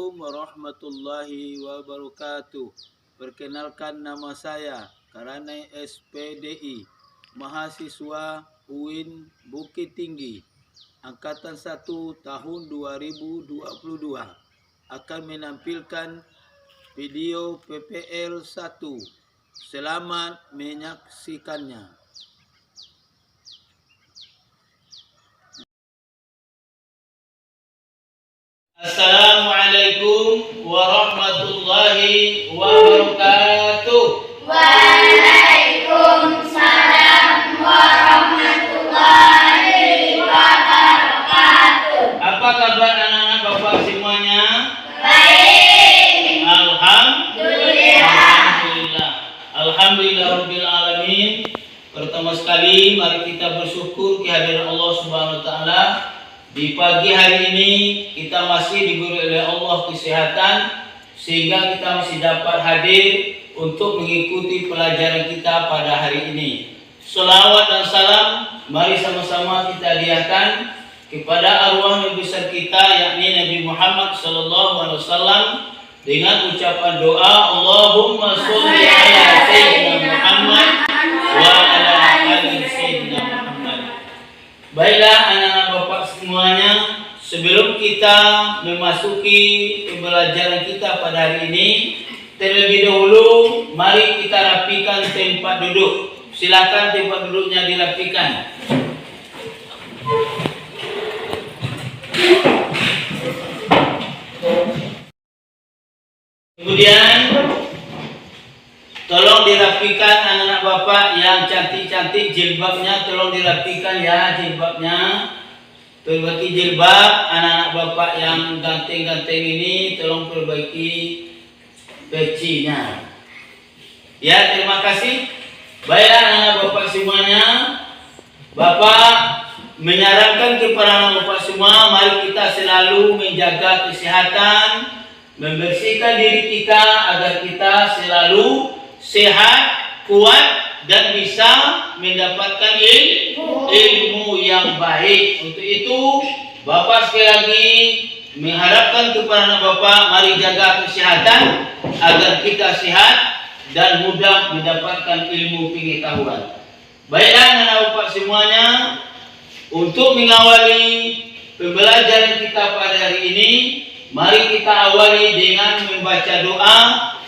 Assalamualaikum warahmatullahi wabarakatuh. Perkenalkan, nama saya Karanai SPDI, mahasiswa UIN Bukit Tinggi, Angkatan 1 tahun 2022, akan menampilkan video PPL 1. Selamat menyaksikannya. Assalamualaikum warahmatullahi wabarakatuh. Waalaikumsalam warahmatullahi wabarakatuh. Apa kabar anak-anak Bapak semuanya? Baik. Alhamdulillah. Alhamdulillah alamin. Pertama sekali mari kita bersyukur kehadiran Allah Subhanahu wa taala. Di pagi hari ini kita masih diberi oleh Allah kesehatan sehingga kita masih dapat hadir untuk mengikuti pelajaran kita pada hari ini. Salawat dan salam mari sama-sama kita hadiahkan kepada arwah Nabi besar kita yakni Nabi Muhammad SAW dengan ucapan doa Allahumma sholli ala sayyidina Muhammad wa ala ali sayyidina Muhammad. Baiklah anak-anak Bapak semuanya, sebelum kita memasuki pembelajaran kita pada hari ini, terlebih dahulu mari kita rapikan tempat duduk. Silakan tempat duduknya dirapikan. Kemudian tolong dirapikan anak-anak Bapak yang cantik-cantik, jilbabnya tolong dirapikan ya, jilbabnya. Perbaiki jilbab. Anak-anak Bapak yang ganteng-ganteng ini tolong perbaiki pecinya. Ya, terima kasih. Baiklah anak-anak Bapak semuanya, Bapak menyarankan kepada anak Bapak semua, mari kita selalu menjaga kesehatan, membersihkan diri kita agar kita selalu sehat, kuat, dan bisa mendapatkan ilmu yang baik. Untuk itu, Bapak sekali lagi mengharapkan kepada anak Bapak, mari jaga kesehatan agar kita sehat dan mudah mendapatkan ilmu pengetahuan. Baiklah anak Bapak semuanya, untuk mengawali pembelajaran kita pada hari ini, mari kita awali dengan membaca doa.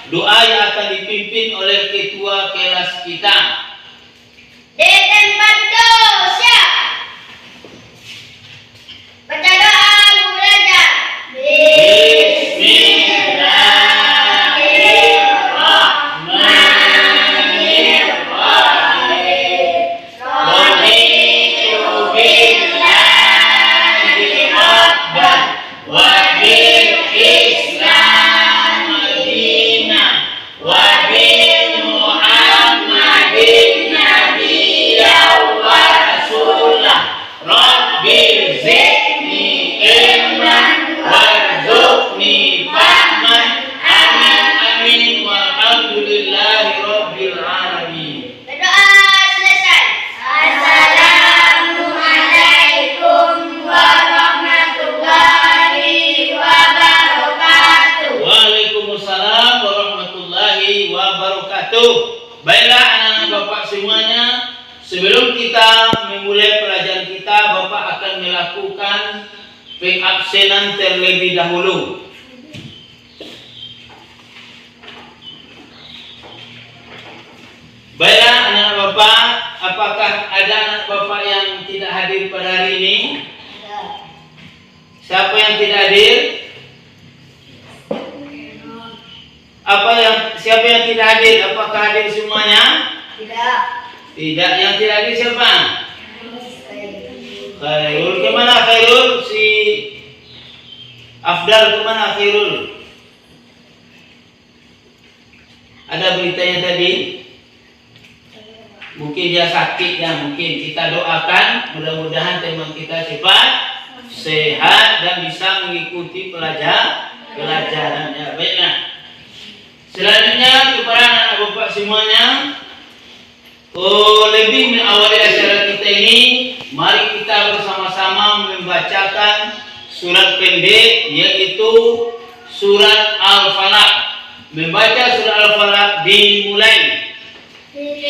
Doa yang akan dipimpin oleh ketua kelas kita. Di tempat dosa. Baca doa belajar. Baiklah anak-anak Bapak semuanya, sebelum kita memulai pelajaran kita, Bapak akan melakukan pengabsenan terlebih dahulu. Baiklah anak-anak Bapak, apakah ada anak Bapak yang tidak hadir pada hari ini? Siapa yang tidak hadir? Siapa yang tidak hadir? Apakah hadir semuanya? Tidak. Tidak. Yang tidak hadir siapa? Khairul. Kemana Khairul? Si Afdal kemana Khairul? Ada beritanya tadi? Mungkin dia sakit ya. Mungkin kita doakan mudah-mudahan teman kita cepat sehat dan bisa mengikuti pelajarannya. Baiklah. Selanjutnya kepada anak Bapak semuanya, lebih mengawali acara kita ini, mari kita bersama-sama membacakan surat pendek, yaitu surat Al-Falaq. Membaca surat Al-Falaq dimulai.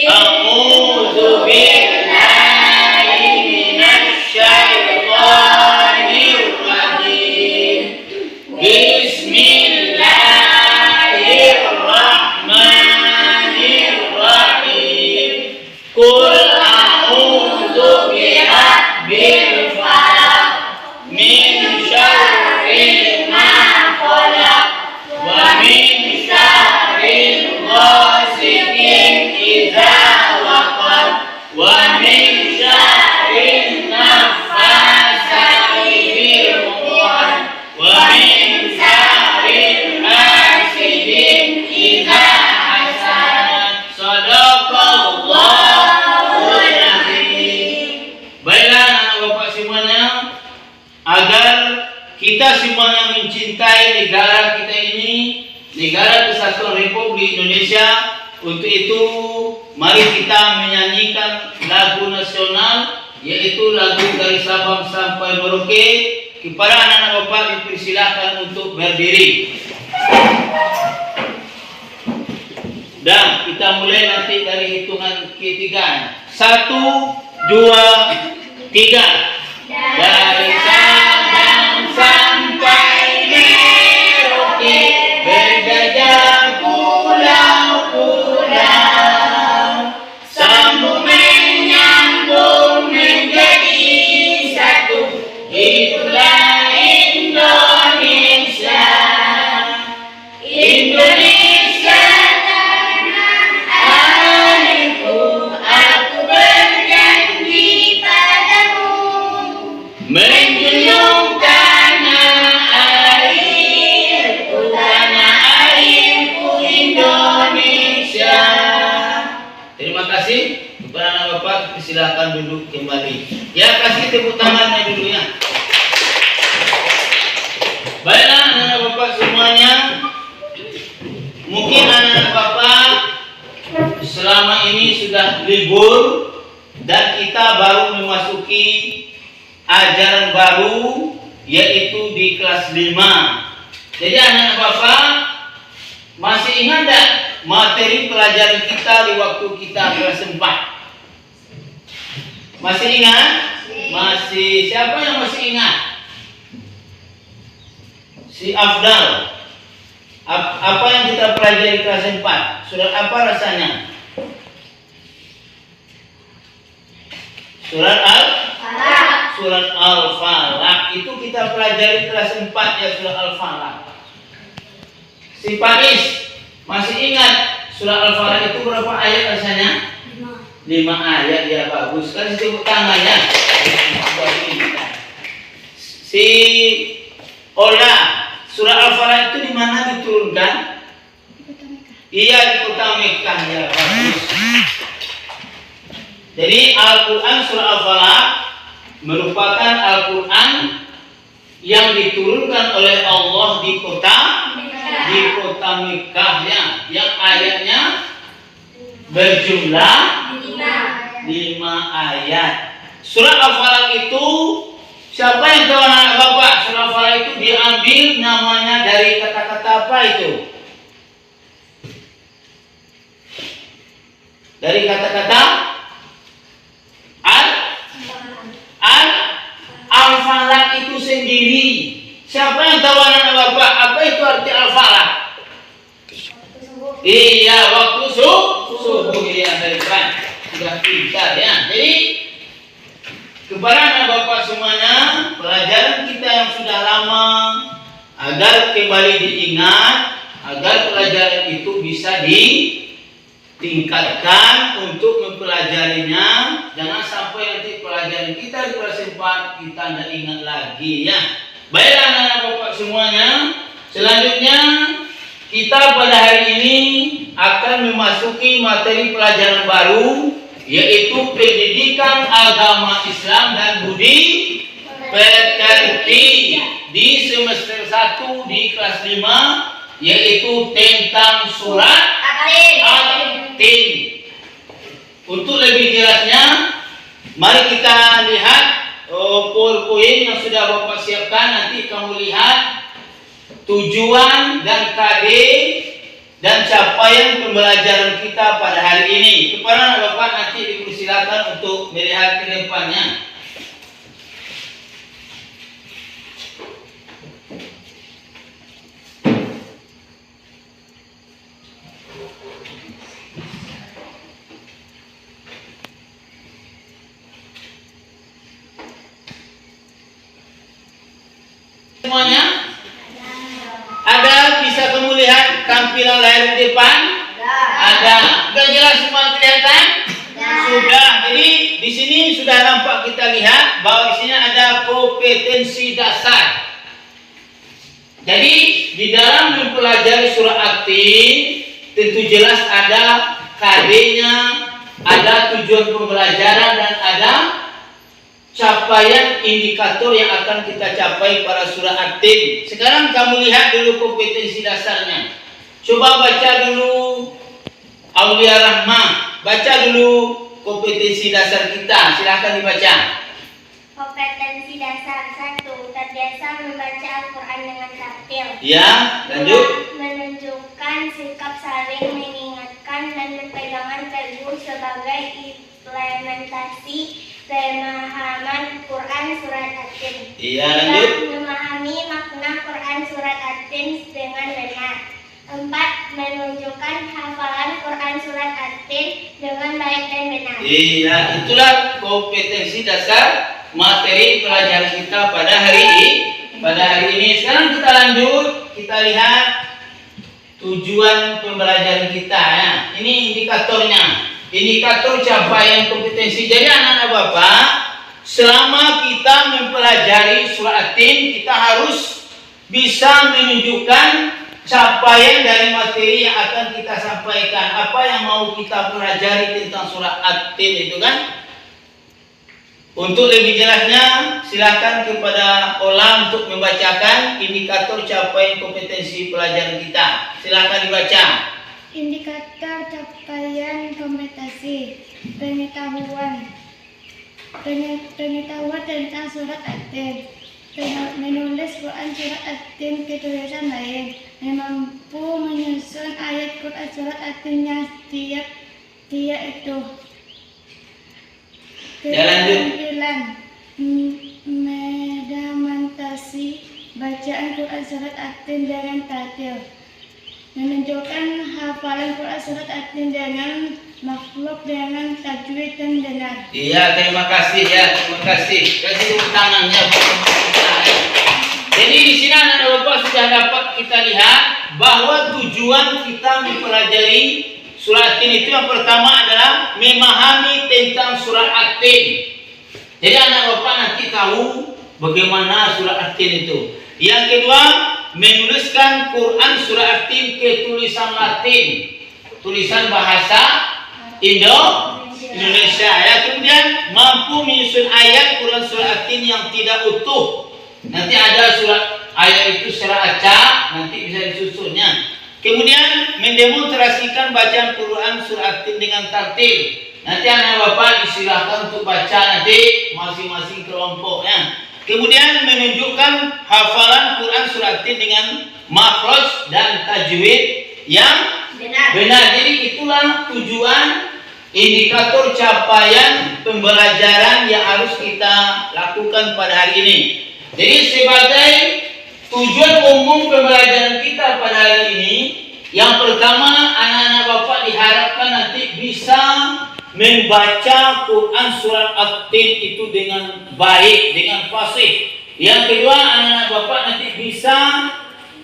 A'udzu billahi minasy syaithanir rajim. Bismillahirrahmanirrahim. Qul a'udzu birabbil falaq min syarri ma khalaq wa min syarri ghasiqin idza waqab wa min syarri naffasati fil 'uqad wa min syarri hasidin idza hasad. Shadaqallahul azim. Baiklah anak bapak semuanya, agar kita semuanya mencintai negara kita ini, negara Kesatuan Republik Indonesia. Untuk itu, mari kita menyanyikan lagu nasional, yaitu lagu dari Sabang sampai Merauke. Kepada anak-anak bapak dipersilakan untuk berdiri. Dan kita mulai nanti dari hitungan ketiga. 1, 2, 3. Dari Sabang sampai Merauke, berjajah pulau-pulau, sambung menyambung menjadi satu. Itulah Indonesia. Indonesia tanah airku, aku berjanji padamu, menjunjung tanah airku Indonesia. Terima kasih kepada anak bapak, silakan duduk kembali. Ya, kasih tepuk tangannya dulu ya. Baiklah anak bapak semuanya, mungkin anak bapak selama ini sudah libur dan kita baru memasuki ajaran baru, yaitu di kelas 5. Jadi anak bapak masih ingat tak materi pelajaran kita di waktu kita kelas 4? Masih ingat? Masih. Siapa yang masih ingat? Si Afdal. Apa yang kita pelajari kelas 4? Surat apa rasanya? Surat Al-Falaq. Itu kita pelajari kelas 4 ya, surat Al-Falaq. Si Paris masih ingat surat Al-Falaq itu berapa ayat rasanya? 5 ayat, ya bagus. Kasih tepuk tangan ya. Si Ola, surah Al-Falaq itu di mana diturunkan? Iya, di kota Mekah, ya bagus. Jadi Al-Quran surah Al-Falaq merupakan Al-Quran yang diturunkan oleh Allah di kota Mekah ya, yang ayatnya berjumlah 5 ayat. Surah Al-Falaq itu, siapa yang tahu anak bapak? Surah Al-Falaq itu diambil namanya dari kata-kata apa itu? Dari kata-kata Al-Falaq itu sendiri. Siapa yang tahu anak bapak apa itu arti Al-Falaq? Iya, waktu subuh ya, dari depan sudah pintar ya. Jadi kepada anak bapak semuanya, pelajaran kita yang sudah lama agar kembali diingat, agar pelajaran itu bisa ditingkatkan untuk mempelajarinya. Jangan sampai nanti pelajaran kita di kelas 4 kita tidak ingat lagi ya. Baiklah anak bapak semuanya, selanjutnya kita pada hari ini akan memasuki materi pelajaran baru, yaitu pendidikan agama Islam dan budi pekerti di semester 1 di kelas 5, yaitu tentang surat At-Tin. Untuk lebih jelasnya, mari kita lihat PowerPoint yang sudah Bapak siapkan. Nanti kamu lihat tujuan dan KD dan capaian pembelajaran kita pada hari ini. Kepada Bapak nanti dipersilakan untuk melihat ke depannya. Semuanya ada, bisa kamu lihat tampilan layar di depan? Ada. Sudah jelas semua kelihatan? Sudah. Jadi di sini sudah nampak, kita lihat bahwa di sini ada kompetensi dasar. Jadi di dalam mempelajari surah At-Tin tentu jelas ada KD-nya, ada tujuan pembelajaran dan ada capaian indikator yang akan kita capai pada surah At-Tin. Sekarang kamu lihat dulu kompetensi dasarnya. Coba baca dulu Aulia Rahmah. Baca dulu kompetensi dasar kita. Silahkan dibaca. Kompetensi dasar 1. Terbiasa membaca Al-Quran dengan tartil. Ya, lanjut. 2. Menunjukkan sikap saling mengingatkan dan berpegangan teguh sebagai implementasi pemahaman Quran surat At-Tin. Iya, lanjut. 3. Memahami makna Quran surat At-Tin dengan benar. 4. Menunjukkan hafalan Quran surat At-Tin dengan baik dan benar. Iya, itulah kompetensi dasar materi pelajaran kita pada hari ini. Sekarang kita lanjut, kita lihat tujuan pembelajaran kita ya. Ini indikatornya. Indikator capaian kompetensi. Jadi anak-anak Bapak, selama kita mempelajari surah At-Tin, kita harus bisa menunjukkan capaian dari materi yang akan kita sampaikan. Apa yang mau kita pelajari tentang surah At-Tin itu kan? Untuk lebih jelasnya, silakan kepada Ola untuk membacakan indikator capaian kompetensi pelajaran kita. Silakan dibaca. Indikator capaian kompetensi pengetahuan tentang surat At-Tin, menulis Quran surat At-Tin ke tulisan lain, mampu menyusun ayat Quran surat At-Tin yang tiap itu. Keterampilan mendokumentasi bacaan Quran surat At-Tin dengan tartil, menunjukkan hafalan Quran surat At-Tin dengan makhluk dengan tajwid dan benar. Iya, terima kasih ya, terima kasih. Kasih tepuk tangannya. Jadi di sini anak Bapak sudah dapat kita lihat bahwa tujuan kita mempelajari surah At-Tin itu yang pertama adalah memahami tentang surah At-Tin. Jadi anak Bapak nanti tahu bagaimana surah At-Tin itu. Yang kedua, menuliskan Quran surah At-Tin ke tulisan Latin, tulisan bahasa Indonesia ya. Kemudian mampu menyusun ayat Quran surah At-Tin yang tidak utuh. Nanti ada surat ayat itu secara acak, nanti bisa disusunnya. Kemudian mendemonstrasikan bacaan Quran surah At-Tin dengan tartil. Nanti anak Bapak disilahkan untuk baca nanti masing-masing kelompoknya. Kemudian menunjukkan hafalan Quran surah At-Tin dengan makhraj dan tajwid yang benar. Jadi itulah tujuan indikator capaian pembelajaran yang harus kita lakukan pada hari ini. Jadi sebagai tujuan umum pembelajaran kita pada hari ini, yang pertama anak-anak Bapak diharapkan nanti bisa membaca Quran surat At-Tin itu dengan baik, dengan fasih. Yang kedua, anak-anak Bapak nanti bisa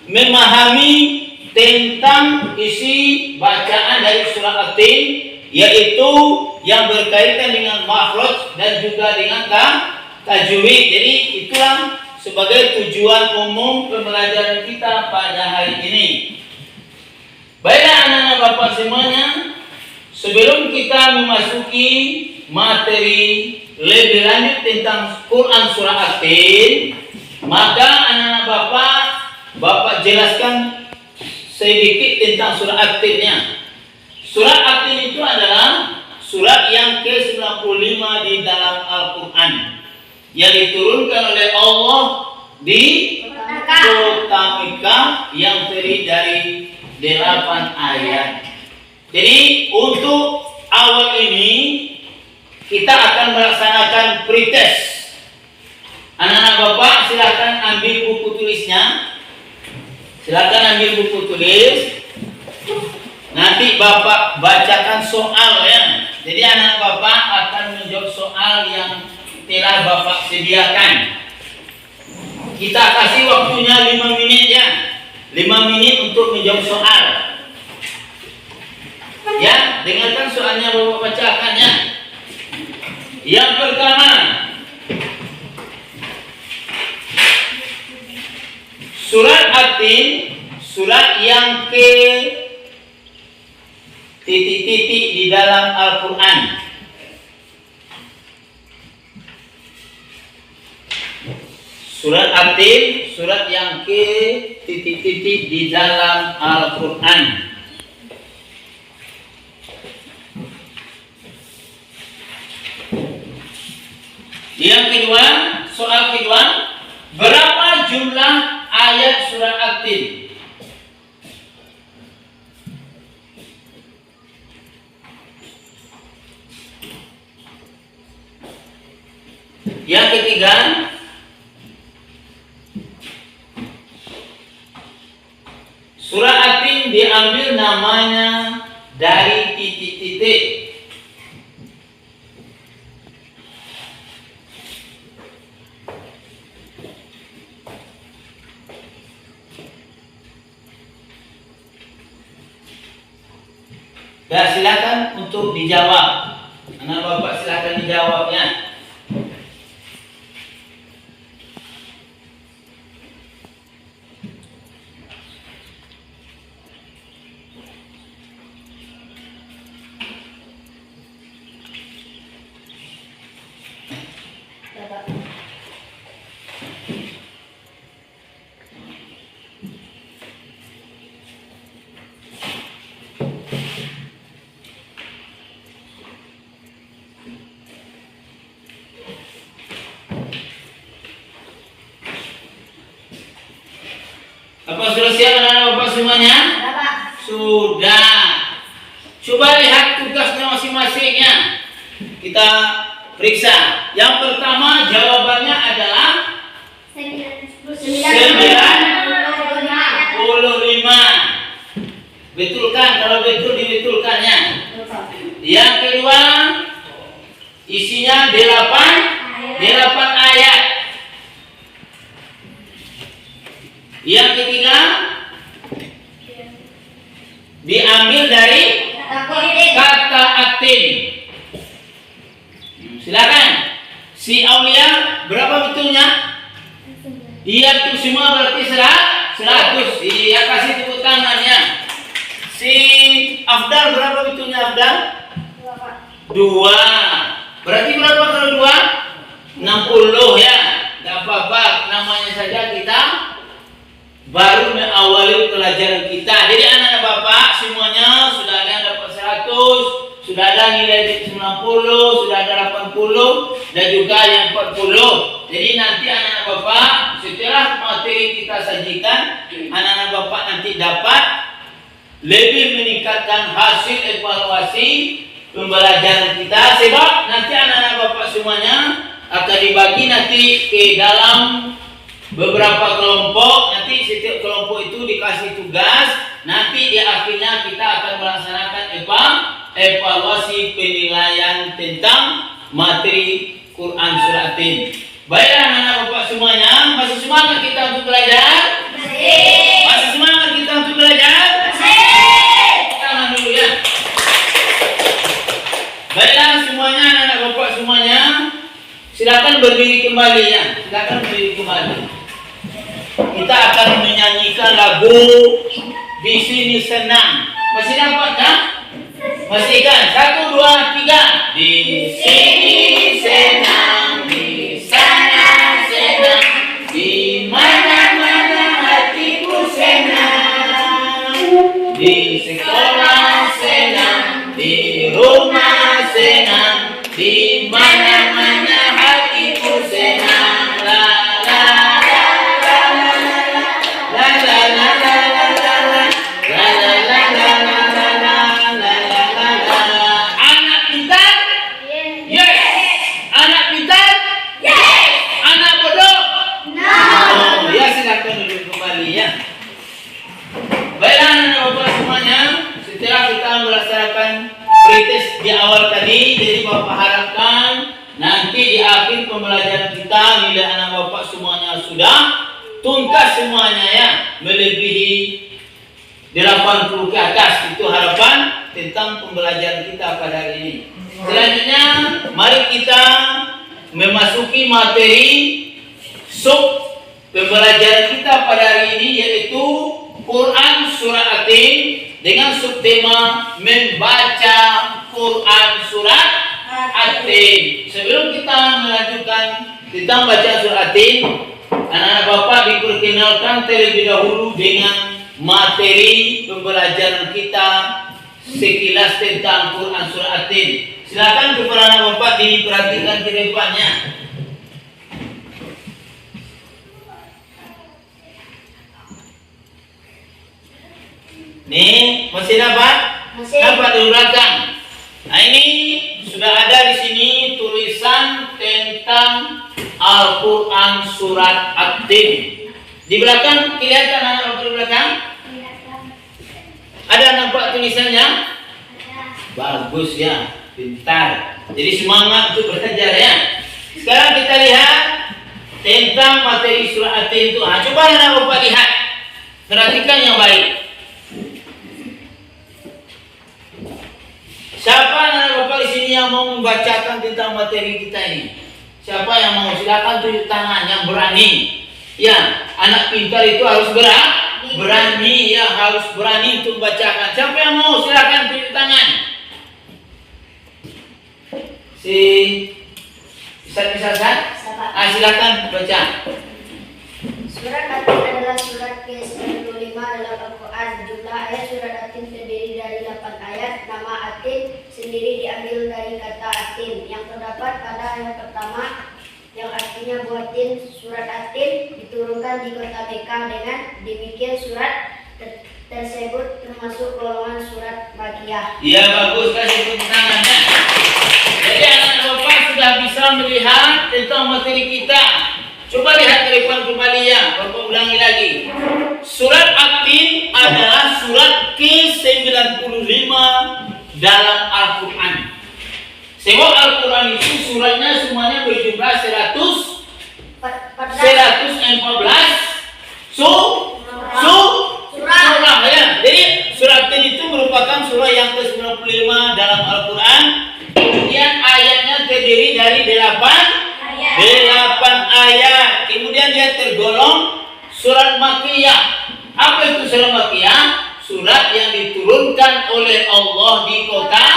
memahami tentang isi bacaan dari surat At-Tin, yaitu yang berkaitan dengan makhraj dan juga dengan tajwid. Jadi itulah sebagai tujuan umum pembelajaran kita pada hari ini. Baiklah anak-anak Bapak semuanya, sebelum kita memasuki materi lebih lanjut tentang Quran surah At-Tin, maka anak-anak Bapak jelaskan sedikit tentang surah At-Tinnya. Surah At-Tin itu adalah surat yang ke-95 di dalam Al-Quran, yang diturunkan oleh Allah di kota Mekah yang terdiri dari 8 ayat. Jadi untuk awal ini kita akan melaksanakan pretest. Anak-anak Bapak silakan ambil buku tulisnya. Silakan ambil buku tulis. Nanti Bapak bacakan soal ya. Jadi anak Bapak akan menjawab soal yang telah Bapak sediakan. Kita kasih waktunya 5 menit ya. 5 menit untuk menjawab soal. Ya, dengarkan soalnya Bapak bacakan ya. Yang pertama, surat At-Tin, surat yang ke titik-titik di dalam Al-Quran. Surat At-Tin, surat yang ke titik-titik di dalam Al-Quran. Yang kedua, soal kedua, berapa jumlah ayat surat At-Tin? Yang ketiga, surat At-Tin diambil namanya dari titik-titik. Ya, silakan untuk dijawab. Anak Bapak silakan dijawabnya. Apa sudah siap anak Bapak semuanya? Sudah. Coba lihat tugasnya masing-masingnya. Kita periksa. Yang pertama jawabannya adalah 95. Betulkan, kalau betul dibetulkannya. Yang kedua isinya 8 ayat. Yang ketiga diambil dari kata At-Tin. Silakan. Si Aulia berapa betulnya? Iya itu semua berarti 100. Iya kasih tepuk tangannya. Si Afdal berapa betulnya Afdal? 2. Berarti berapa kalau 2? 60 ya. Gak apa-apa, namanya saja kita baru mengawali pelajaran kita. Jadi anak-anak Bapak semuanya sudah ada yang dapat 100, sudah ada nilai 90, sudah ada 80 dan juga yang 40. Jadi nanti anak-anak Bapak setelah materi kita sajikan, anak-anak Bapak nanti dapat lebih meningkatkan hasil evaluasi pembelajaran kita, sebab nanti anak-anak Bapak semuanya akan dibagi nanti ke dalam beberapa kelompok. Nanti setiap kelompok itu dikasih tugas. Nanti di akhirnya kita akan melaksanakan evaluasi penilaian tentang materi Quran Surat At-Tin. Baiklah anak-anak Bapak semuanya, masih semangat kita untuk belajar? Masih semangat kita untuk belajar? Tangan dulu ya. Baiklah semuanya anak-anak Bapak semuanya, silakan berdiri kembali ya. Silakan berdiri kembali. Kita akan menyanyikan lagu Di Sini Senang. Masih dapat kan? Masih kan? 1, 2, 3. Di sini senang, di sana senang, di mana-mana hatiku senang. Di sekolah senang, di rumah senang, di mana-mana hatiku senang. La la la. di awal tadi, jadi Bapak harapkan nanti di akhir pembelajaran kita bila anak Bapak semuanya sudah tuntas semuanya ya, melebihi 80 ke atas. Itu harapan tentang pembelajaran kita pada hari ini. Selanjutnya mari kita memasuki materi sub pembelajaran kita pada hari ini, yaitu Quran Surah Atin dengan subtema membaca Quran Surat Atin. Sebelum kita melanjutkan tentang bacaan Surah Atin, anak-anak Bapak diperkenalkan terlebih dahulu dengan materi pembelajaran kita sekilas tentang Quran Surah Atin. Silakan kepada anak Bapak diperhatikan ke depannya. Nih, masih dapat? Masih. Dapat di belakang. Nah, ini sudah ada di sini tulisan tentang Al-Quran Surat At-Tin. Di belakang kelihatan anak Bapak di belakang? Ada nampak tulisannya? Bagus ya, pintar. Jadi semangat untuk belajar ya. Sekarang kita lihat tentang materi Surah At-Tin itu. Coba anak Bapak lihat, perhatikan yang baik. Siapa anak Bapak di sini yang mau membacakan tentang materi kita ini? Siapa yang mau? Silakan tunjuk tangan yang berani. Ya, anak pintar itu harus berani ya, harus berani untuk membacakan. Siapa yang mau? Silakan tunjuk tangan. Si bisa. Silakan baca. Surat At-Tin adalah surat ke-95 dalam Al-Quran. Jumlah ayat surat At-Tin terdiri dari 8 ayat. Nama At-Tin sendiri diambil dari kata Atin yang terdapat pada ayat pertama, yang artinya buah tin. Surat At-Tin diturunkan di kota Mekah. Dengan demikian surat tersebut termasuk golongan surat Makiyah. Iya, bagus, kasih tepuk tangannya. Jadi anak Bapak sudah bisa melihat tentang materi kita. Coba lihat ke depan kembali ya, Bapak ulangi lagi. Surat At-Tin adalah surat ke-95 dalam Al-Quran. Sebab Al-Quran itu suratnya semuanya berjumlah 114 surah ya. Jadi surat At-Tin itu merupakan surah yang ke-95 dalam Al-Quran. Kemudian ayatnya terdiri dari 8 ayat. Kemudian dia tergolong surat Makkiyah. Apa itu surat Makkiyah? Surat yang diturunkan oleh Allah di kota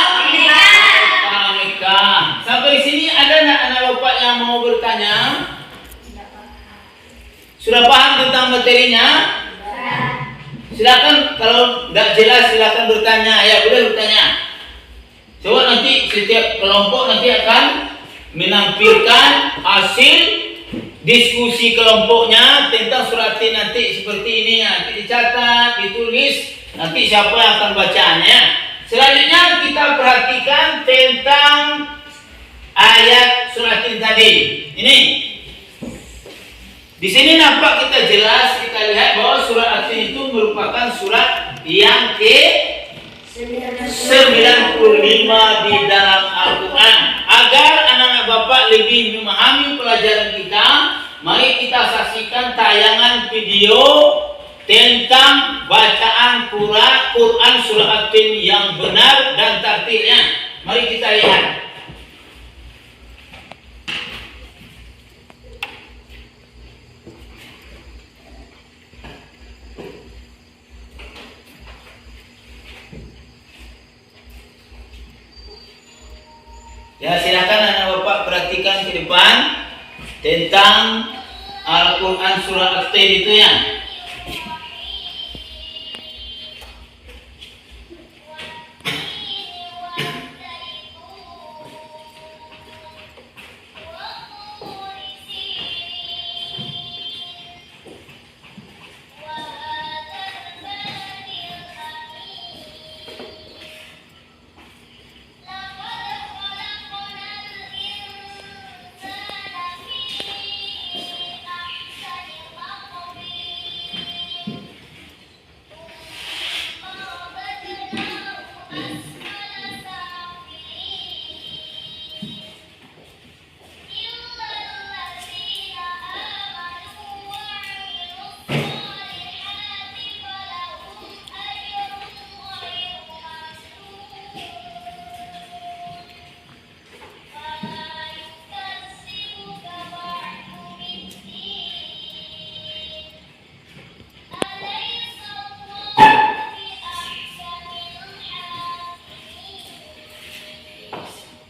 Mekah. Sampai di sini ada anak Bapak yang mau bertanya? Sudah paham tentang materinya? Silakan, kalau tidak jelas silakan bertanya. Ya, boleh bertanya. Coba nanti setiap kelompok nanti akan menampilkan hasil diskusi kelompoknya tentang surat At-Tin nanti seperti ini ya. Nanti dicatat, ditulis, nanti siapa yang akan bacanya. Selanjutnya kita perhatikan tentang ayat surat At-Tin tadi. Ini di sini nampak kita jelas, kita lihat bahwa surat At-Tin itu merupakan surat yang ke-95 di dalam Al-Quran. Agar anak-anak Bapak lebih memahami pelajaran kita, mari kita saksikan tayangan video tentang bacaan Quran Surah At-Tin yang benar dan tartilnya. Mari kita lihat. Ya, silakan anak Bapak perhatikan ke depan tentang Al-Quran Surah At-Tin itu ya.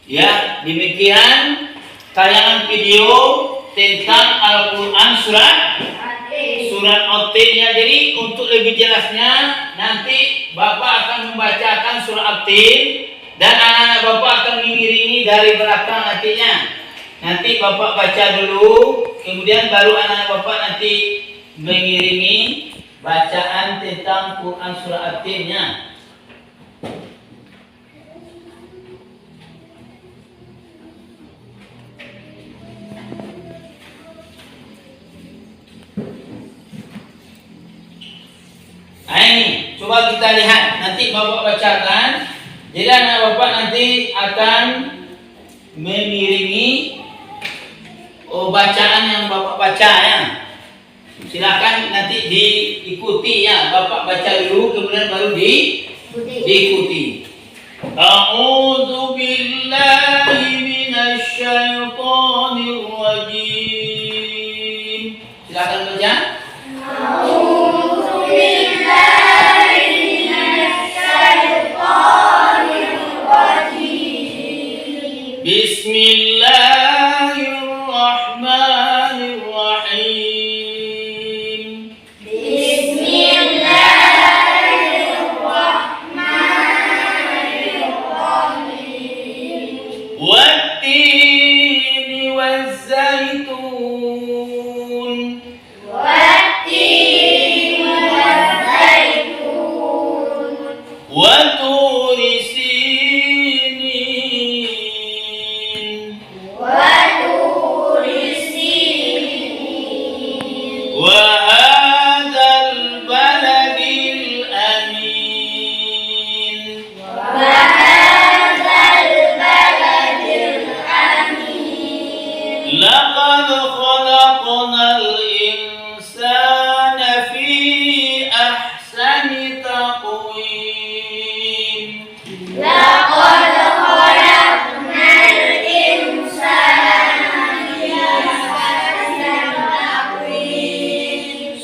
Ya, demikian tayangan video tentang Al-Quran surat At-Tin ya. Jadi untuk lebih jelasnya nanti Bapak akan membacakan surat At-Tin dan anak-anak Bapak akan mengiringi dari belakang nantinya. Nanti Bapak baca dulu, kemudian baru anak-anak Bapak nanti mengiringi bacaan tentang Quran surat At-Tin-nya. Nah ini, coba kita lihat. Nanti Bapak bacakan. Jadi anak Bapak nanti akan mengiringi bacaan yang Bapak baca ya. Silakan nanti diikuti ya. Bapak baca dulu, kemudian baru diikuti. A'udzu billahi minasy syaithanir rajim. Silakan baca. Bismillahirrahmanirrahim. Wat-tini waz-zaitun. Wa-turi sinin. وهذا البلد الأمين لقد خلقنا الإنسان في أحسن تقويم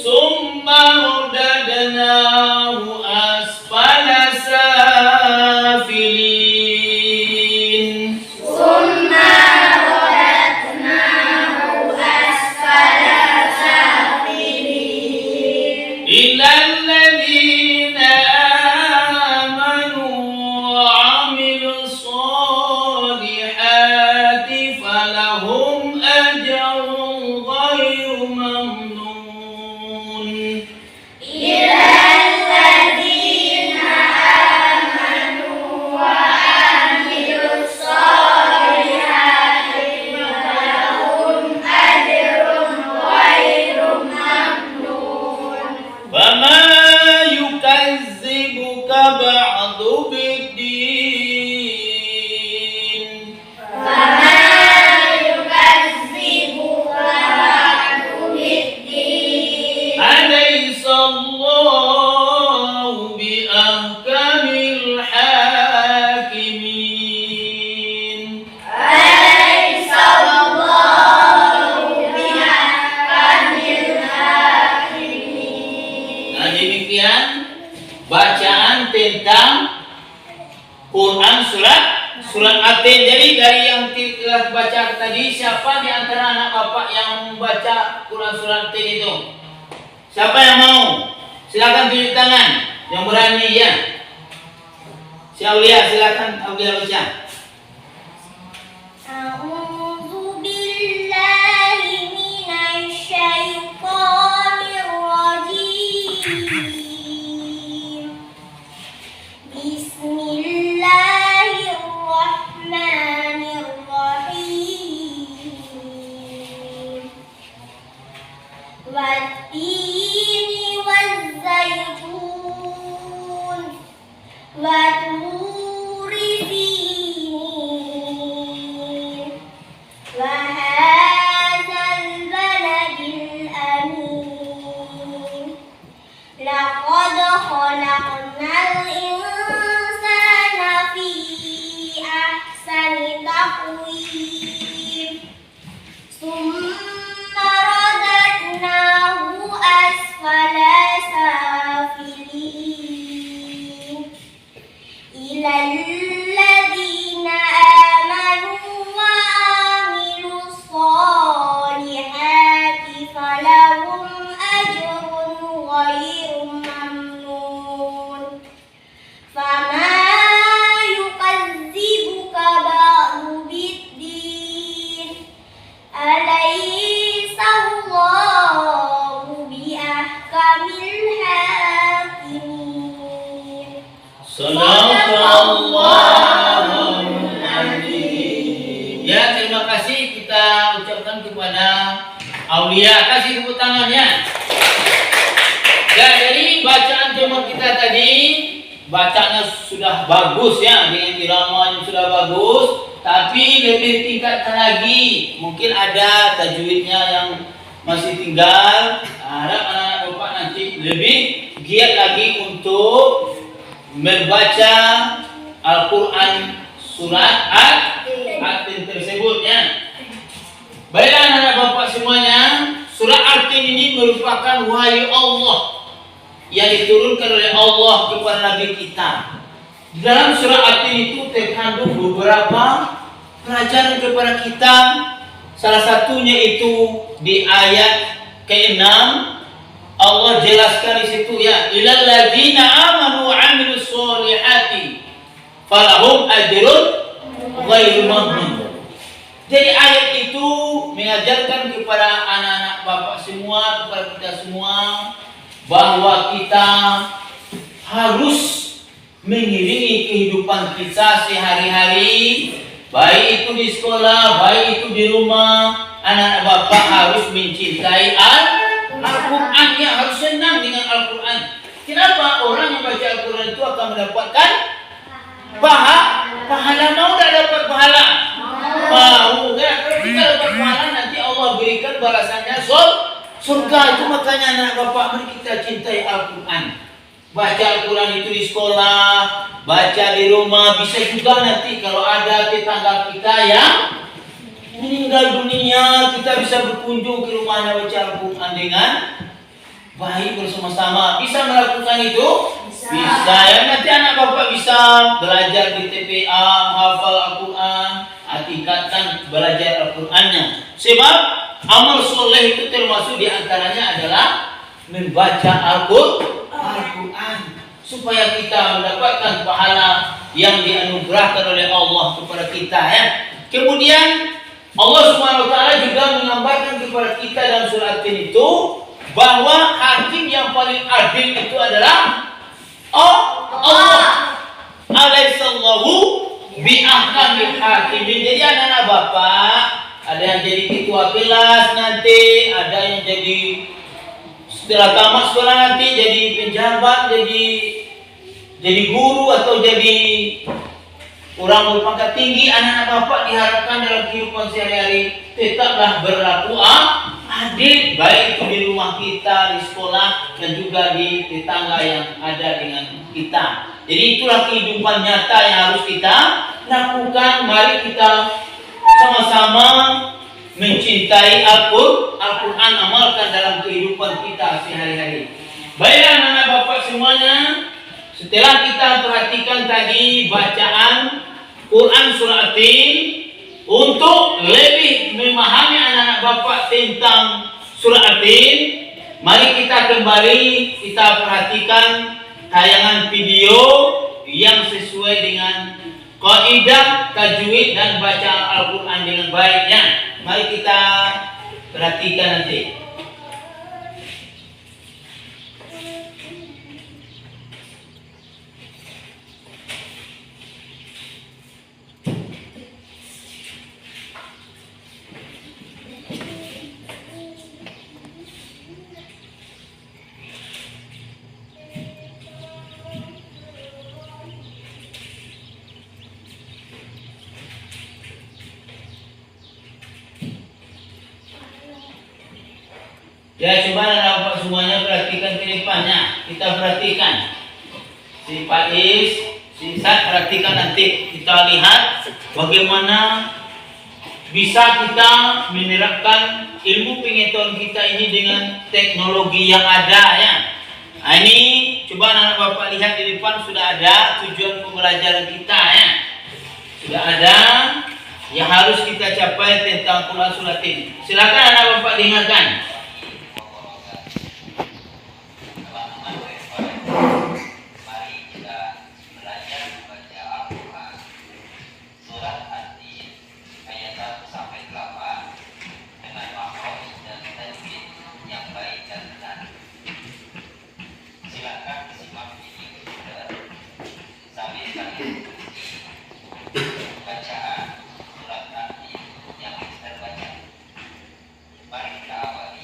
ثم رددناه أسفل سافلين إلا الذين آمنوا وعملوا الصالحات فلهم أجر غير ممنون وما يكذبك بعد بالدين أليس الله بأحكم الحاكمين Nah demikian bacaan tentang Quran surat At-Tin. Jadi dari yang kita baca tadi, siapa di antara anak Bapak yang membaca Quran surat At-Tin itu? Siapa yang mau? Silakan tunjuk tangan yang berani ya. Si Aulia, silakan Aulia baca. أعوذ بالله من الشيطان الرجيم بسم الله الرحمن الرحيم والتين والزيتون وطور سينين Aulia, kasih tepuk tangannya. Ya, jadi bacaan tema kita tadi bacanya sudah bagus ya, dengan iramanya sudah bagus, tapi lebih tingkatkan lagi. Mungkin ada tajwidnya yang masih tinggal. Harap anak-anak bapak nanti lebih giat lagi untuk membaca Al-Quran surat At-Tin tersebut ya. Baiklah anak-anak bapak semuanya, surat At-Tin ini merupakan wahyu Allah yang diturunkan oleh Allah kepada Nabi kita. Di dalam surah At-Tin itu terkandung beberapa pelajaran kepada kita. Salah satunya itu di ayat ke-6 Allah jelaskan di situ ya, ilal ladzina amanu wa 'amilus sholihati falahum ajrun ghairu mamnun. Jadi ayat itu mengajarkan kepada anak-anak bapak semua, kepada kita semua, bahwa kita harus mengiringi kehidupan kita sehari-hari, baik itu di sekolah, baik itu di rumah. Anak-anak bapak harus mencintai Al-Quran, ya, harus senang dengan Al-Quran. Kenapa? Orang yang baca Al-Quran itu akan mendapatkan pahala. Mau tidak dapat pahala? Mau kan? Kalau kita dapat pahala, nanti Allah berikan balasannya surga. Itu makanya anak bapak, mari kita cintai Al-Quran. Baca Al-Quran itu di sekolah, baca di rumah. Bisa juga nanti kalau ada tetangga kita yang meninggal dunia, kita bisa berkunjung ke rumahnya, baca Al-Quran dengan baik bersama-sama. Bisa melakukan itu? Bisa. Ya, nanti anak bapak bisa belajar di TPA, hafal Al-Quran, tingkatkan belajar Al-Qurannya. Sebab amal soleh itu termasuk diantaranya adalah membaca Al-Quran, supaya kita mendapatkan pahala yang dianugerahkan oleh Allah kepada kita ya. Kemudian Allah Subhanahu wa taala juga menggambarkan kepada kita dalam surah At-Tin itu bahwa hakim yang paling adil itu adalah Allah. Alaihissallahu bi'ahkamil hakimin. Jadi anak-anak bapak, ada yang jadi ketua kelas nanti, ada yang jadi setelah tamat sekolah nanti jadi penjabat, jadi guru atau jadi orang berpangkat tinggi. Anak-anak bapak diharapkan dalam kehidupan sehari-hari tetaplah berlaku adil, baik itu di rumah kita, di sekolah, dan juga di tetangga yang ada dengan kita. Jadi itulah kehidupan nyata yang harus kita lakukan. Mari kita sama-sama mencintai Al-Quran, amalkan dalam kehidupan kita sehari-hari. Baiklah anak-anak bapak semuanya, setelah kita perhatikan tadi bacaan Quran surah At-Tin, untuk lebih memahami anak-anak bapak tentang surah At-Tin, mari kita kembali kita perhatikan tayangan video yang sesuai dengan kaidah tajwid dan baca Al-Quran dengan baiknya. Mari kita perhatikan nanti. Ya, coba anak-anak semuanya perhatikan ke depannya. Kita perhatikan. Si Faiz, si Sat, perhatikan nanti. Kita lihat bagaimana bisa kita menerapkan ilmu pengetahuan kita ini dengan teknologi yang ada ya. Nah, ini coba anak-anak bapak lihat di depan sudah ada tujuan pembelajaran kita ya. Sudah ada yang harus kita capai tentang Quran surah At-Tin. Silakan anak bapak dengarkan. Bacaan surat At-Tin yang kita baca. Mari kita awali.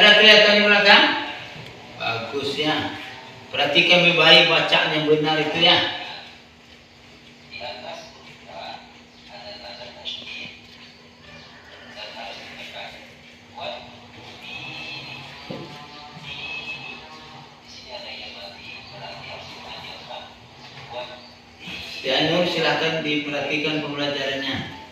Ada kelihatan di belakang? Bagus ya. Perhatikan baik bacaan yang benar itu ya. Ya Nur, silahkan diperhatikan pembelajarannya.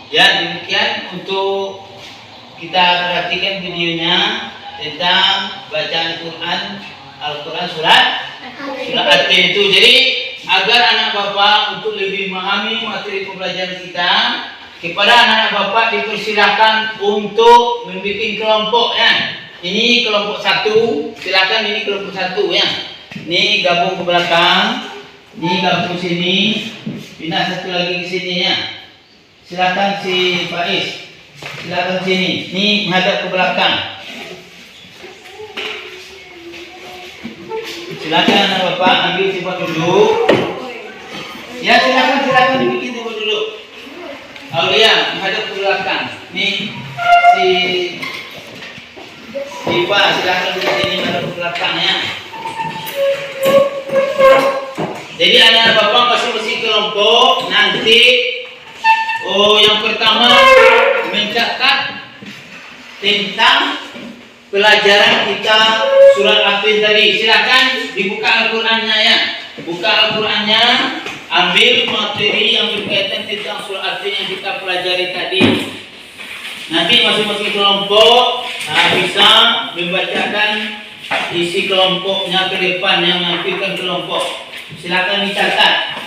Ya, demikian untuk kita perhatikan videonya tentang bacaan Quran, Al-Quran surat At-Tin itu. Jadi agar anak bapak untuk lebih memahami materi pembelajaran kita, kepada anak bapak dipersilakan untuk membuat kelompok ya. Ini kelompok 1, silakan ini kelompok 1 ya. Ini gabung ke belakang, ini gabung sini, pindah satu lagi ke sini ya. Silakan si Faiz, silakan sini. Ini menghadap ke belakang. Silakan anak bapak ambil tempat duduk. Ya silakan bikin tempat duduk. Aulia menghadap ke belakang. Nih si Diva silakan duduk sini menghadap ke belakang ya. Jadi anak bapak masing-masing kelompok nanti. Yang pertama mencatat tentang pelajaran kita surat At-Tin tadi. Silakan dibuka Al-Qur'annya ya. Buka Al-Qur'annya, ambil materi yang berkaitan tentang surat At-Tin yang kita pelajari tadi. Nanti masing-masing kelompok bisa membacakan isi kelompoknya ke depan yang menampilkan kelompok. Silakan dicatat.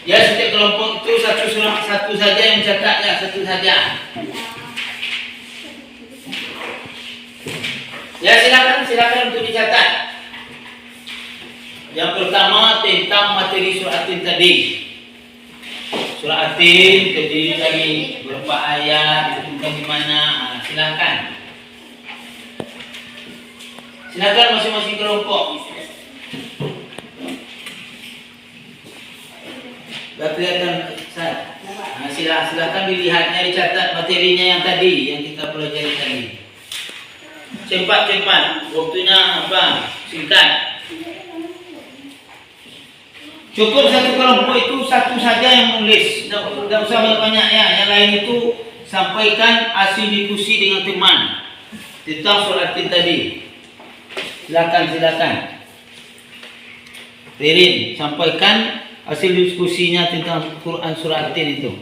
Ya, setiap kelompok itu satu saja yang mencatat ya, satu saja. Ya, silakan untuk dicatat. Yang pertama tentang materi surat At-Tin tadi. Surat At-Tin terdiri dari beberapa ayat, ditentukan di mana. Silakan. Silakan masing-masing kelompok. Kelihatan Ustaz. Silakan dilihatnya, dicatat materinya yang tadi yang kita pelajari tadi. Cepat, waktunya apa? Singkat. Cukup satu kelompok itu satu saja yang menulis. Tidak usah banyak ya. Yang lain itu sampaikan hasil diskusi dengan teman tentang surat At-Tin tadi. Silakan. Ririn, sampaikan hasil diskusinya tentang Quran surat At-Tin itu.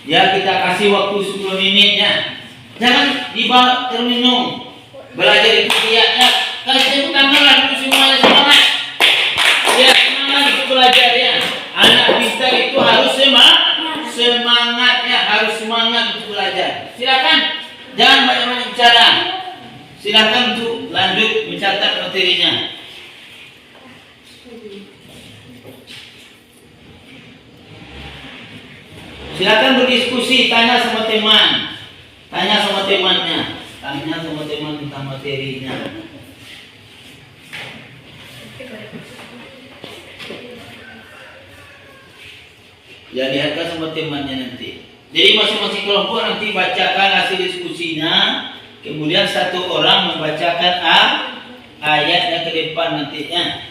Ya, kita kasih waktu 10 menit ya. Jangan dibawa terminum. Belajar itu ya. Kasih tanganlah itu semuanya semangat. Ya, semangat untuk belajar ya. Anak pintar itu harus semangat ya, harus semangat untuk belajar. Silakan, jangan banyak-banyak bicara. Silakan untuk lanjut mencatat materinya. Silakan berdiskusi, tanya sama temannya, tanya sama teman tentang materinya. Ya, lihatkan sama temannya nanti. Jadi masing-masing kelompok nanti bacakan hasil diskusinya. Kemudian satu orang membacakan ayatnya ke depan nantinya.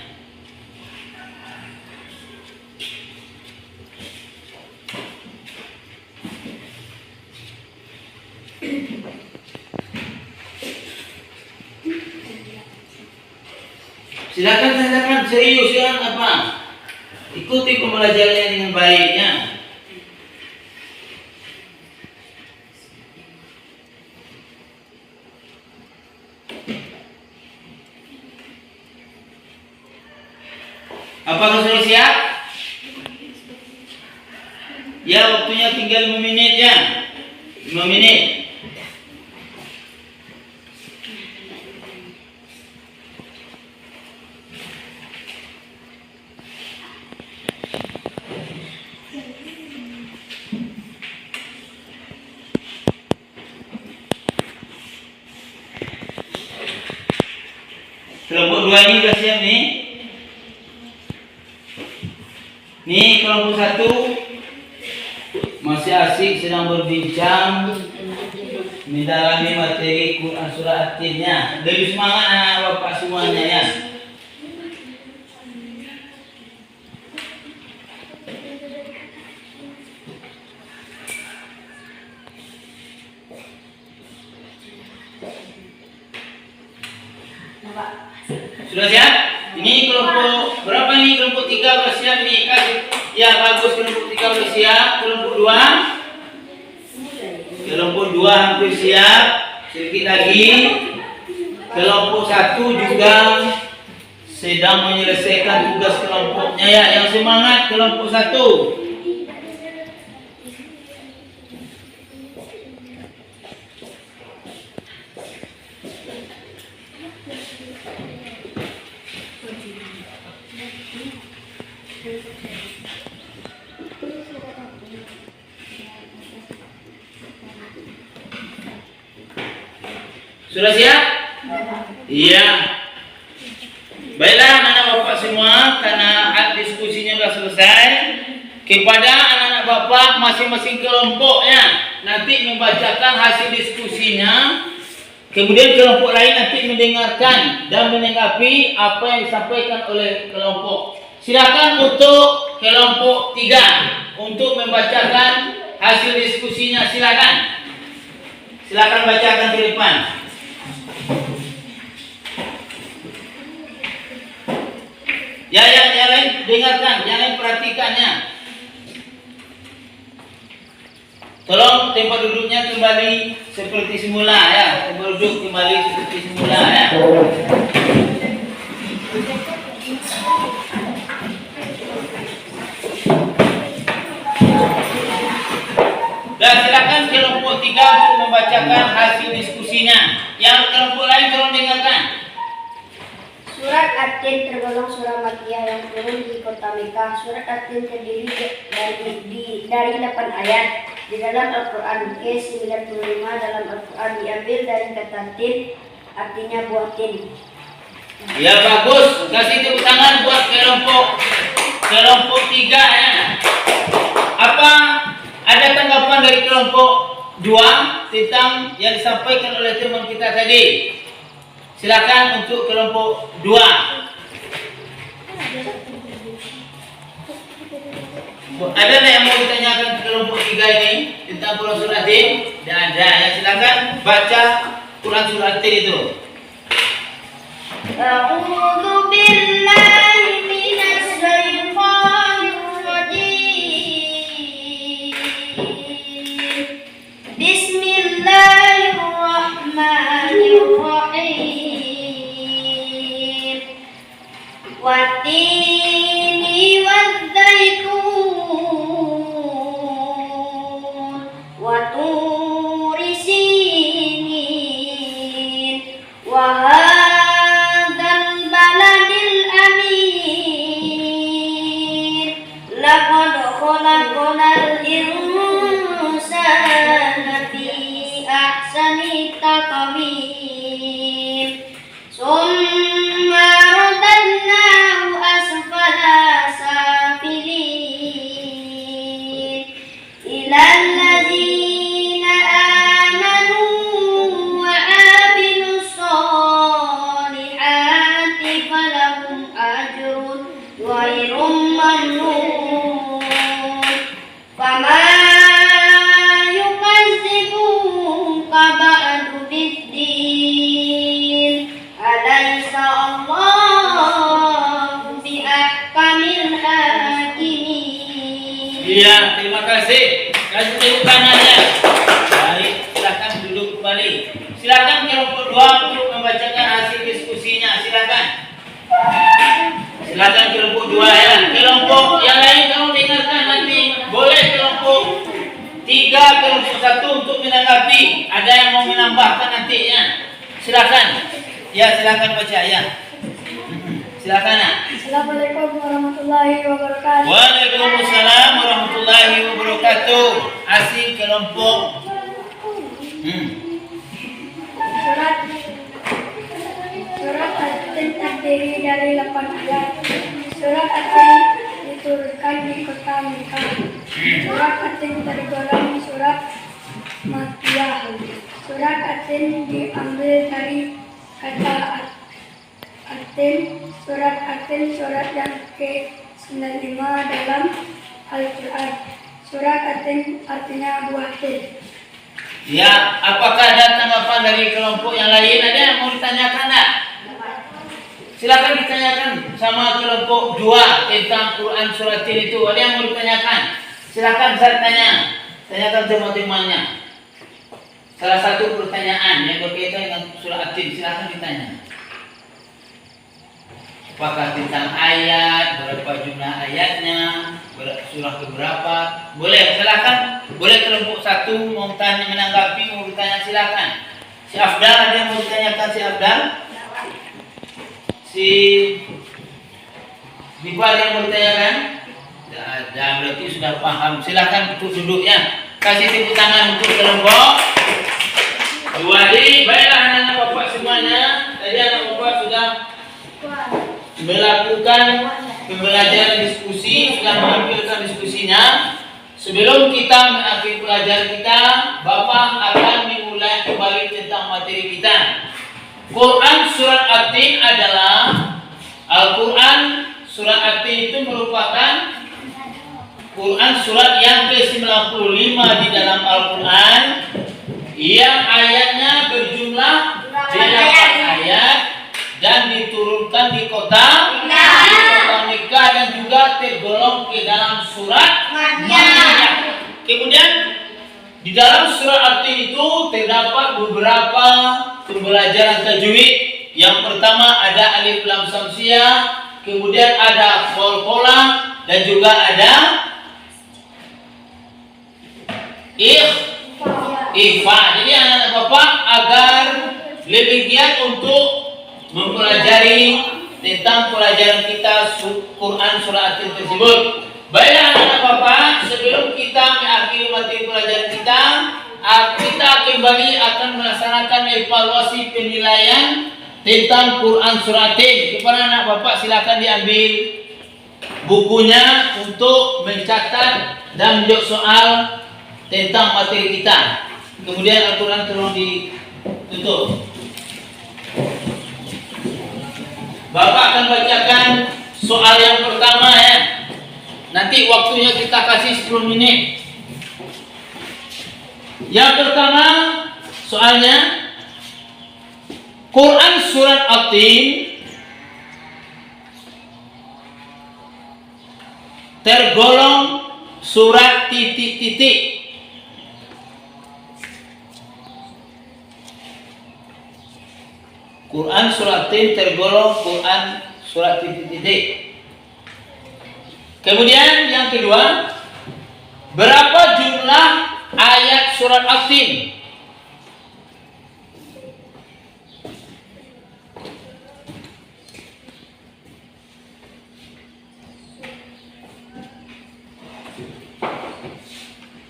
Silakan serius ya apa? Ikuti pembelajarannya dengan baiknya. Apakah sudah siap? Ya, waktunya tinggal 5 menit ya. 5 menit. Kelompok 2 ini sudah siap nih. Nih kelompok 1 masih asik sedang berbincang mendalami materi Quran surah At-Tinnya. Lebih semangat anak bapak semuanya ya. Sudah siap? Ini kelompok berapa nih? Kelompok 3 sudah siap nih. Kasih. Ya bagus, kelompok 3 sudah siap. Kelompok 2. Kelompok 2 hampir siap. Sedikit lagi. Kelompok 1 juga sedang menyelesaikan tugas kelompoknya ya. Yang semangat kelompok 1. Sudah siap? Iya. Baiklah anak-anak bapak semua, karena diskusinya sudah selesai. Kepada anak-anak bapak masing-masing kelompoknya nanti membacakan hasil diskusinya. Kemudian kelompok lain nanti mendengarkan dan menanggapi apa yang disampaikan oleh kelompok. Silakan untuk kelompok 3 untuk membacakan hasil diskusinya. Silakan bacakan ke depan. Ya, yang lain dengarkan, yang lain perhatikannya. Tolong tempat duduknya kembali seperti semula ya. Tempat duduk kembali seperti semula ya. Dan silakan kelompok 3 untuk membacakan hasil diskusinya. Yang kelompok lain tolong dengarkan. Surat At-Tin tergolong surah Makkiyah yang turun di kota Mekah. Surat At-Tin terdiri dari 8 ayat. Di dalam Al-Quran ke-95 dalam Al-Quran diambil dari kata tin, artinya buah tin. Ya bagus, kasih tepuk tangan buat kelompok 3 ya. Apa ada tanggapan dari kelompok 2 tentang yang disampaikan oleh teman kita tadi? Silakan untuk kelompok 2. Ada yang mau ditanyakan ke kelompok 3 ini tentang Quran surah At-Tin? Tidak ada ya. Silakan baca Quran surah At-Tin itu. A'udzu billahi minasy syaithanir rajim. Bismillahirrahmanirrahim. Wat-tini waz-zaitun wa turi sinin wa hadzal baladil amin. Laqad khalaqnal insana fi ahsani taqwim. Summa radadnahu asfala safilin. Ilal ladzina amanu wa amilus solihati falahum ajrun ghairu mamnun. Fama yukadzibuka ba'du biddin. Alaysa Allah Iya, terima kasih. Kasih tepuk tangannya. Baik, silakan duduk kembali. Silakan kelompok 2 untuk membacakan hasil diskusinya. Silakan. Silakan kelompok 2 ya. Kelompok yang lain kamu dengarkan nanti. Boleh kelompok 3, kelompok 1 untuk menanggapi. Ada yang mau menambahkan nantinya. Silakan. Ya, silakan baca ya. Silakan nak. Assalamualaikum warahmatullahi wabarakatuh. Waalaikumsalam warahmatullahi wabarakatuh. Asing kelompok. Surat At-Tin terdiri dari 8 ayat. Surat At-Tin diturunkan di kota Mekah. Surat At-Tin tergolong surat Makkiyah. Surat At-Tin diambil dari kata At-Tin. Surat At-Tin surat yang ke-95 dalam Al-Quran. Surat At-Tin artinya buah tin. Ya, apakah ada tanggapan dari kelompok yang lain? Ada yang mau ditanyakan tak? Silakan ditanyakan sama kelompok 2 tentang Quran surat Tin itu. Ada yang mau ditanyakan? Silakan saya tanya. Tanyakan teman-temannya. Salah satu pertanyaan yang berkaitan dengan surat Tin, silakan ditanya. Apakah tentang ayat, berapa jumlah ayatnya, surah keberapa? Boleh, silakan. Boleh kelompok 1 mau tanya, menanggapi, mau bertanya, silakan. Si Afdal, ada yang mau ditanyakan si Afdal? Si Bipa ada yang mau ditanyakan? Dan berarti sudah paham. Silakan untuk duduk ya. Kasih tepuk tangan untuk kelompok 2D. Baiklah anak-anak bapak semuanya. Tadi anak bapak sudah melakukan pembelajaran diskusi, sudah menampilkan diskusinya. Sebelum kita mengakhiri pelajaran kita, Bapak akan memulai kembali tentang materi kita. Quran surat At-Tin adalah Al-Quran surat At-Tin itu merupakan Quran surat yang ke-95 di dalam Al-Quran yang ayatnya berjumlah 8 ayat dan diturunkan di kota Mekah dan juga tergolong ke dalam surat Makkiyah. Kemudian di dalam surat At-Tin itu terdapat beberapa pembelajaran tajwid. Yang pertama ada alif lam samsiyah, kemudian ada qalqalah dan juga ada ikhfa. Jadi anak-anak Bapak agar lebih giat untuk mempelajari tentang pelajaran kita Quran surat At-Tin tersebut. Baiklah anak-anak Bapak, sebelum kita mengakhiri materi pelajaran kita kembali akan melaksanakan evaluasi penilaian tentang Quran surat At-Tin. Kepada anak Bapak silakan diambil bukunya untuk mencatat dan menjawab soal tentang materi kita. Kemudian Al-Quran tolong ditutup. Bapak akan bacakan soal yang pertama ya. Nanti waktunya kita kasih 10 menit. Yang pertama soalnya Quran surat At-Tin tergolong surat titik-titik. Quran surat At-Tin tergolong Quran surat titik-titik. Kemudian yang kedua, berapa jumlah ayat surat At-Tin?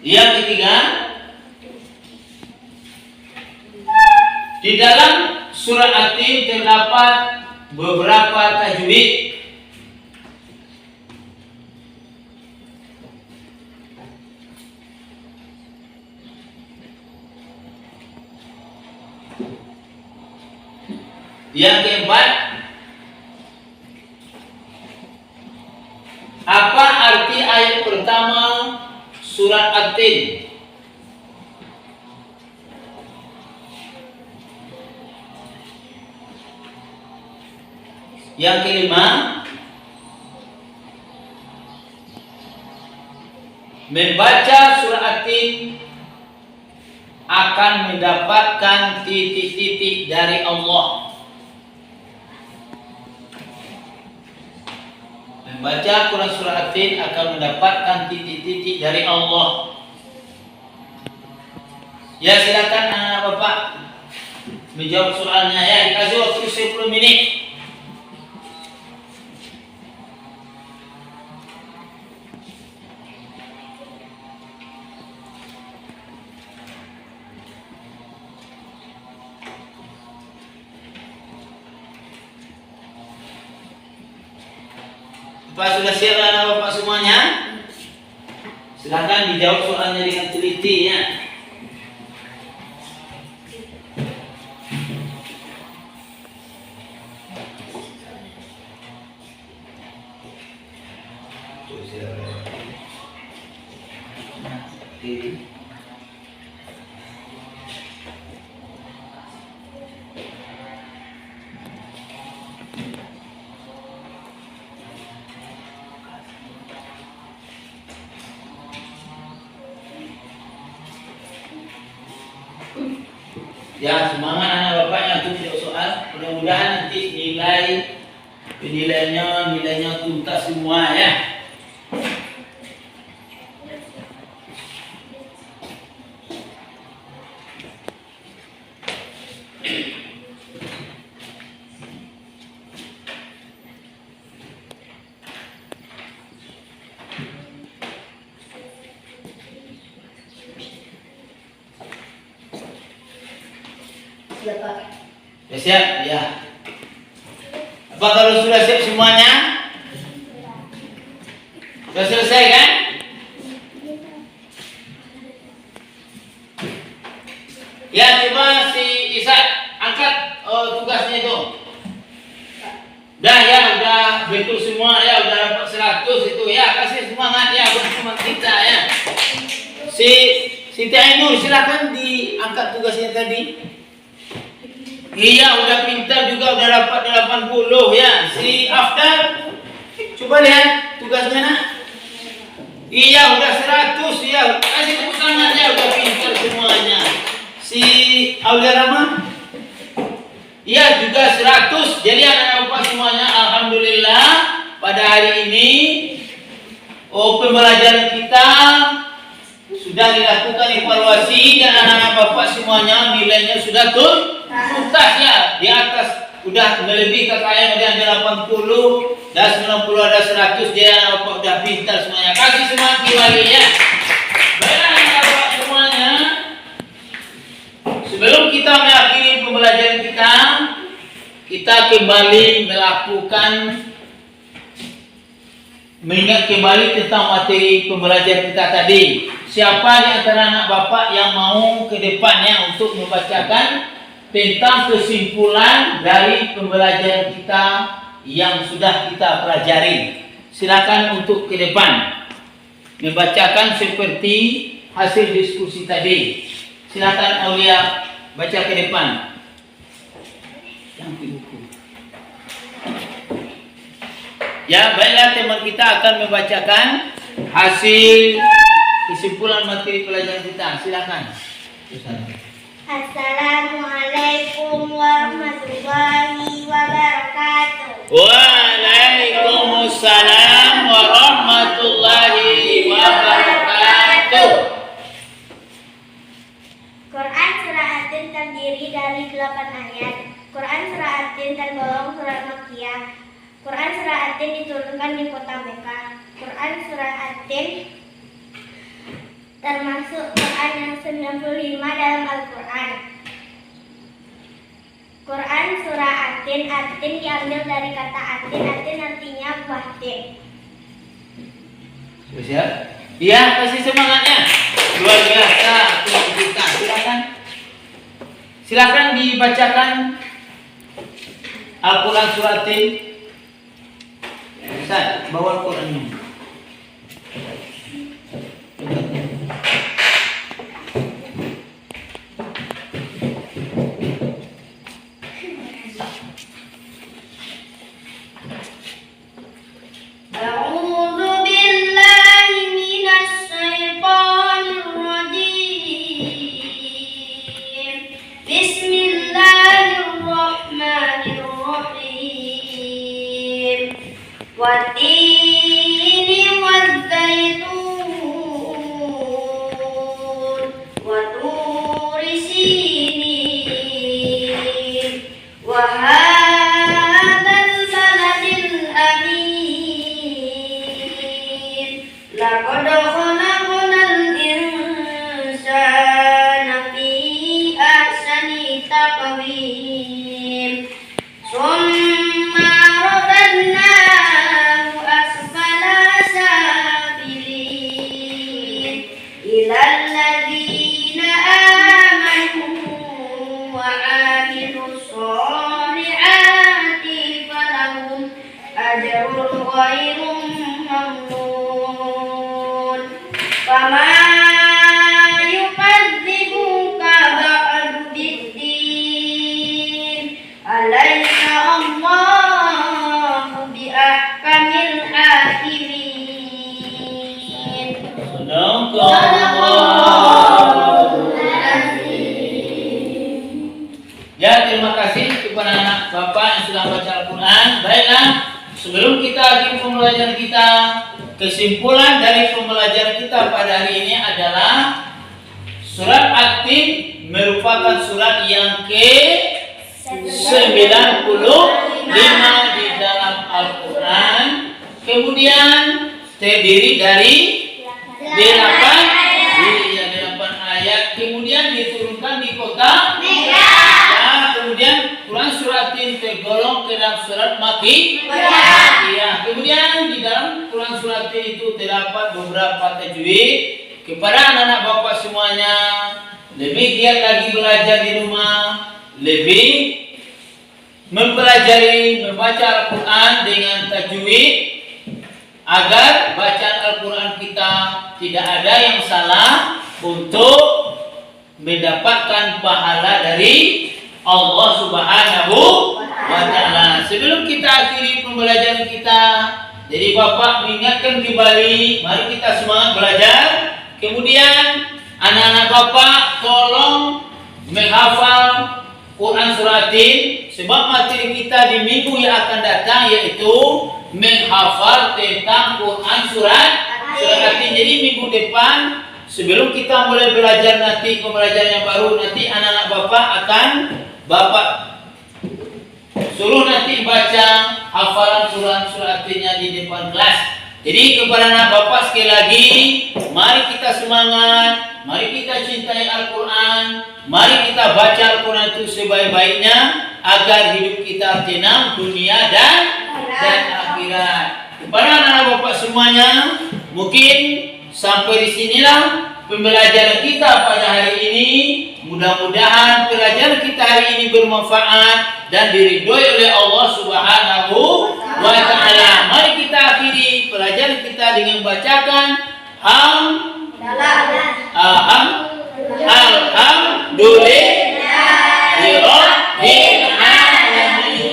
Yang ketiga, di dalam surat At-Tin terdapat beberapa tajwid. Yang keempat, apa arti ayat pertama surat At-Tin? Yang kelima, membaca surah At-Tin akan mendapatkan titik-titik dari Allah. Membaca Quran surah At-Tin akan mendapatkan titik-titik dari Allah. Ya, silakan anak bapak menjawab soalnya ya, dikasih waktu 10 menit. Apa sudah siap anak bapak semuanya? Silakan dijawab soalnya dengan teliti ya. Ya, semangat anak bapaknya untuk jawab soal. Mudah-mudahan nanti nilainya tuntas semua ya. Siap, Pak. Ya siap, ya. Apa kalau sudah siap semuanya? Sudah selesai kan? Ya, coba si Isa angkat tugasnya itu. Dah ya, udah betul semua ya, udah dapat 100 itu ya, kasih semangat ya buat teman kita ya. Si Ainur silakan diangkat tugasnya tadi. Iya, udah pintar juga, udah dapat 80 ya. Si Afdal, coba lihat tugasnya nak. Iya, udah 100 ya. Kasih tepuk tangan ya, udah pintar semuanya. Si Aulia Rama, iya juga 100. Jadi anak-anak bapak semuanya, alhamdulillah pada hari ini pembelajaran kita sudah dilakukan evaluasi dan anak-anak bapak semuanya nilainya sudah tuntas ya, di atas udah melebihi KKM, ada 80 dan 90 ada 100, dia anak bapak udah pintar semuanya. Kasih semangat kembali ya. Baiklah anak bapak semuanya, sebelum kita mengakhiri pembelajaran kita kembali mengingat kembali tentang materi pembelajaran kita tadi. Siapa di antara anak bapak yang mau ke depannya untuk membacakan tentang kesimpulan dari pembelajaran kita yang sudah kita pelajari? Silakan untuk ke depan membacakan seperti hasil diskusi tadi. Silakan Aulia baca ke depan. Yang di buku. Ya, baiklah teman kita akan membacakan hasil kesimpulan materi pelajaran kita. Silakan. Assalamualaikum warahmatullahi wabarakatuh. Waalaikumsalam warahmatullahi wabarakatuh. Quran Surah At-Tin terdiri dari 8 ayat. Quran Surah At-Tin tergolong surat Makkiyah. Quran Surah At-Tin diturunkan di kota Mekah. Quran Surah At-Tin termasuk Quran yang 95 dalam Al-Quran. Quran Surah At-Tin, At-Tin diambil dari kata Atin. Atin artinya buah tin. Siap? Iya, kasih semangatnya. Luar biasa kita. Silakan dibacakan Al-Quran Surah At-Tin. Ustaz, bawa Al-Qurannya. A'udzu billahi minasy والزيتون وطور سينين وهذا البلد الأمين لقد خلقنا الإنسان في أحسن تقويم ثم رددناه أسفل سافلين إلى الذين آمنوا وعملوا الصالحات فلهم أجر غير ممنون فما يكذبك بعد بالدين أليس الله بأحكم الحاكمين. Ya, terima kasih kepada anak bapak yang sudah baca Al-Quran. Baiklah, sebelum kita akhiri pembelajaran kita, kesimpulan dari pembelajaran kita pada hari ini adalah surat At-Tin merupakan surat yang ke-95 di dalam Al-Quran. Kemudian terdiri dari 8 ayat. Kemudian diturunkan di kota Mekah. Kemudian Quran surat Tin tergolong ke dalam surat Makkiyah. Kemudian di dalam Quran surat Tin itu terdapat beberapa tajwid. Kepada anak-anak bapak semuanya, lebih giat lagi belajar di rumah, lebih mempelajari membaca Al-Quran dengan tajwid agar bacaan Al-Quran kita tidak ada yang salah untuk mendapatkan pahala dari Allah Subhanahu wa Ta'ala. Sebelum kita akhiri pembelajaran kita, jadi Bapak mengingatkan kembali, mari kita semangat belajar. Kemudian anak-anak Bapak tolong menghafal Quran surat Tin, sebab materi kita di minggu yang akan datang yaitu menghafal tentang Quran surat Tin. Jadi minggu depan sebelum kita mulai belajar nanti pembelajaran yang baru, nanti anak-anak Bapak akan Bapak suruh nanti baca hafalan surat Tin-nya di depan kelas. Jadi kepada anak Bapak sekali lagi, mari kita semangat, mari kita cintai Al-Quran, mari kita baca Al-Quran itu sebaik-baiknya agar hidup kita tenang dunia dan akhirat. Kepada anak Bapak semuanya, mungkin sampai di sinilah pembelajaran kita pada hari ini. Mudah-mudahan pelajaran kita hari ini bermanfaat dan diridhoi oleh Allah Subhanahu wa Ta'ala. Mari kita akhiri pelajaran kita dengan bacakan Alhamdulillahirabbil alamin.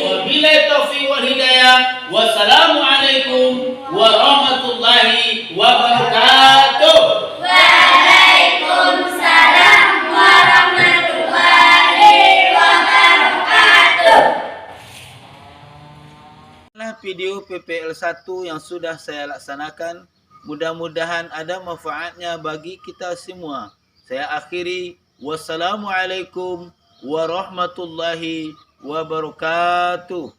Wabillahi taufiq wal hidayah. Wassalamualaikum warahmatullahi wabarakatuh. Waalaikumsalam warahmatullahi wabarakatuh. Video PPL 1 yang sudah saya laksanakan, mudah-mudahan ada manfaatnya bagi kita semua. Saya akhiri, wassalamualaikum warahmatullahi wabarakatuh.